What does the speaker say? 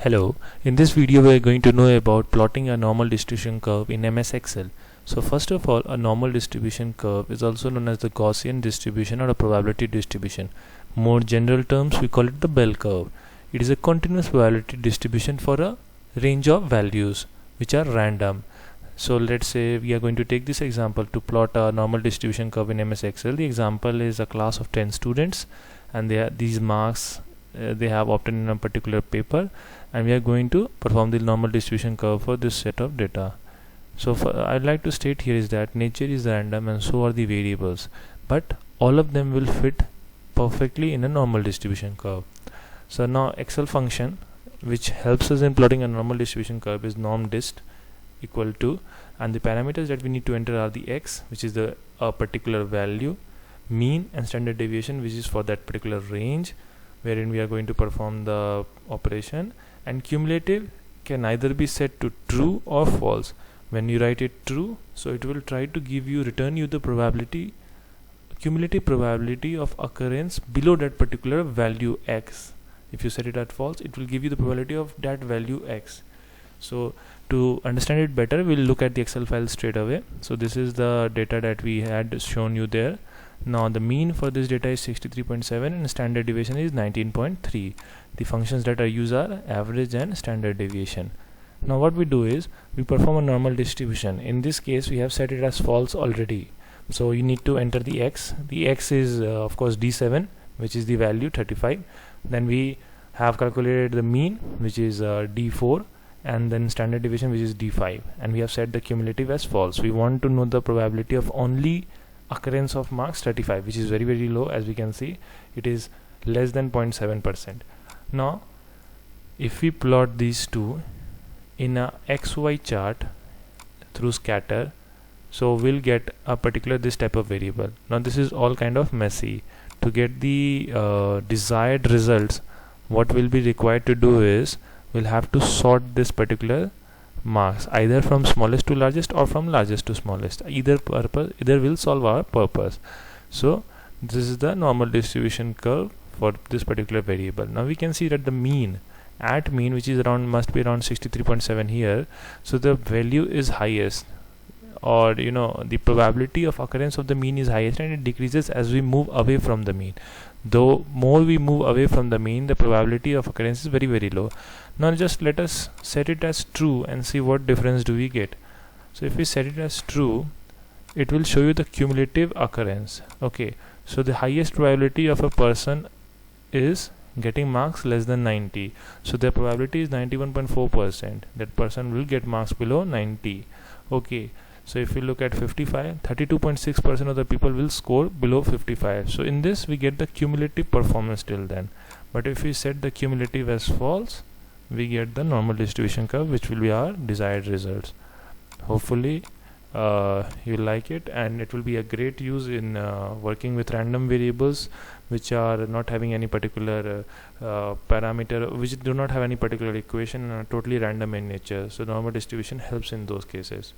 Hello, in this video we are going to know about plotting a normal distribution curve in MS Excel. So first of all, a normal distribution curve is also known as the Gaussian distribution or a probability distribution. More general terms, we call it the bell curve. It is a continuous probability distribution for a range of values which are random. So let's say we are going to take this example to plot a normal distribution curve in MS Excel. The example is a class of 10 students and these marks they have obtained in a particular paper, and we are going to perform the normal distribution curve for this set of data. So I'd like to state here is that nature is random and so are the variables, but all of them will fit perfectly in a normal distribution curve. So now Excel function which helps us in plotting a normal distribution curve is normdist equal to, and the parameters that we need to enter are the x, which is the particular value, mean and standard deviation, which is for that particular range wherein we are going to perform the operation, and cumulative can either be set to true or false. When you write it true, so it will try to return you the cumulative probability of occurrence below that particular value x. If you set it at false, it will give you the probability of that value x. So to understand it better, we'll look at the Excel file straight away. So this is the data that we had shown you there. Now the mean for this data is 63.7 and standard deviation is 19.3. The functions that are used are average and standard deviation. Now what we do is we perform a normal distribution. In this case we have set it as false already, so you need to enter the x. The x is of course d7, which is the value 35. Then we have calculated the mean, which is d4, and then standard deviation, which is d5, and we have set the cumulative as false. We want to know the probability of only occurrence of marks 35, which is very low. As we can see, it is less than 0.7%. now if we plot these two in a XY chart through scatter, so we'll get a particular this type of variable. Now this is all kind of messy. To get the desired results, what will be required to do is we'll have to sort this particular marks either from smallest to largest or from largest to smallest. Either will solve our purpose. So this is the normal distribution curve for this particular variable. Now we can see that the mean, which is must be around 63.7 here, so the value is highest, or the probability of occurrence of the mean is highest, and it decreases as we move away from the mean. Though more we move away from the mean, the probability of occurrence is very low. Now just let us set it as true and see what difference do we get. So if we set it as true, it will show you the cumulative occurrence. Okay, so the highest probability of a person is getting marks less than 90, so the probability is 91.4%. that person will get marks below 90. Okay, so if we look at 55, 32.6% of the people will score below 55. So in this we get the cumulative performance till then. But if we set the cumulative as false, we get the normal distribution curve, which will be our desired results. Hopefully you like it, and it will be a great use in working with random variables which are not having any particular parameter, which do not have any particular equation and are totally random in nature. So normal distribution helps in those cases.